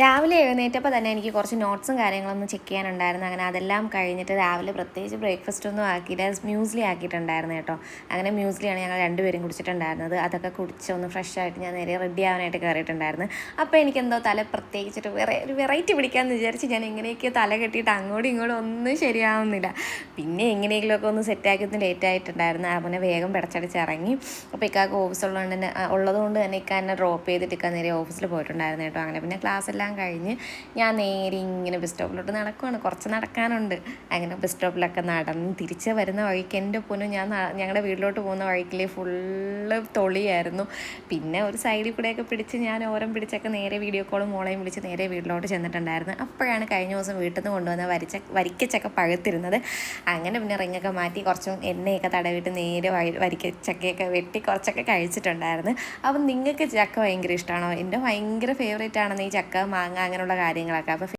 രാവിലെ എഴുന്നേറ്റപ്പോൾ തന്നെ എനിക്ക് കുറച്ച് നോട്ട്സും കാര്യങ്ങളൊന്നും ചെക്ക് ചെയ്യാനുണ്ടായിരുന്നു. അങ്ങനെ അതെല്ലാം കഴിഞ്ഞിട്ട് രാവിലെ പ്രത്യേകിച്ച് ബ്രേക്ക്ഫാസ്റ്റ് ഒന്നും ആക്കിയില്ല, മ്യൂസ്ലി ആക്കിയിട്ടുണ്ടായിരുന്നു കേട്ടോ. അങ്ങനെ മ്യൂസ്ലിയാണ് ഞങ്ങൾ രണ്ടുപേരും കുടിച്ചിട്ടുണ്ടായിരുന്നത്. അതൊക്കെ കുടിച്ച് ഒന്ന് ഫ്രഷ് ആയിട്ട് ഞാൻ നേരെ റെഡി ആവാനായിട്ട് കയറിയിട്ടുണ്ടായിരുന്നു. അപ്പോൾ എനിക്കെന്തോ തല പ്രത്യേകിച്ചിട്ട് ഒരു വെറൈറ്റി പിടിക്കാമെന്ന് വിചാരിച്ച് ഞാൻ എങ്ങനെയൊക്കെയോ തല കെട്ടിയിട്ട് അങ്ങോട്ടും ഇങ്ങോട്ടും ഒന്നും ശരിയാവുന്നില്ല. പിന്നെ എങ്ങനെയെങ്കിലുമൊക്കെ ഒന്ന് സെറ്റാക്കി ലേറ്റ് ആയിട്ടുണ്ടായിരുന്നു. അങ്ങനെ വേഗം പിടച്ചടിച്ച് ഇറങ്ങി. അപ്പോൾ ഇക്കാക്ക് ഓഫീസ് ഉള്ളതുകൊണ്ട് തന്നെ ഇക്ക എന്നെ ഡ്രോപ്പ് ചെയ്തിട്ട് ഇക്ക നേരെ ഓഫീസിൽ പോയിട്ടുണ്ടായിരുന്നു കേട്ടോ. അങ്ങനെ പിന്നെ ക്ലാസ് എല്ലാം കഴിഞ്ഞ് ഞാൻ നേരെ ഇങ്ങനെ ബസ് സ്റ്റോപ്പിലോട്ട് നടക്കുവാണ്. കുറച്ച് നടക്കാനുണ്ട്. അങ്ങനെ ബസ് സ്റ്റോപ്പിലൊക്കെ നടന്ന് തിരിച്ച് വരുന്ന വഴിക്ക് എൻ്റെ പൊന്നു ഞങ്ങളുടെ വീട്ടിലോട്ട് പോകുന്ന വഴിക്കിൽ ഫുള്ള് തൊളിയായിരുന്നു. പിന്നെ ഒരു സൈഡിൽ കൂടെയൊക്കെ പിടിച്ച് ഞാൻ ഓരം പിടിച്ചൊക്കെ നേരെ വീഡിയോ കോളും മോളെയും വിളിച്ച് നേരെ വീട്ടിലോട്ട് ചെന്നിട്ടുണ്ടായിരുന്നു. അപ്പോഴാണ് കഴിഞ്ഞ ദിവസം വീട്ടിൽ നിന്ന് കൊണ്ടുവന്ന വരിക്കച്ചക്ക പഴുത്തിരുന്നത്. അങ്ങനെ പിന്നെ റിങ്ങൊക്കെ മാറ്റി കുറച്ചും എണ്ണയൊക്കെ തടവിട്ട് നേരെ വരിക്കച്ചക്കയൊക്കെ വെട്ടി കുറച്ചൊക്കെ കഴിച്ചിട്ടുണ്ടായിരുന്നു. അപ്പം നിങ്ങൾക്ക് ചക്ക ഭയങ്കര ഇഷ്ടമാണോ? എൻ്റെ ഭയങ്കര ഫേവറേറ്റ് ആണെന്ന് ഈ ചക്ക, മാങ്ങ അങ്ങനെയുള്ള കാര്യങ്ങളൊക്കെ. അപ്പോൾ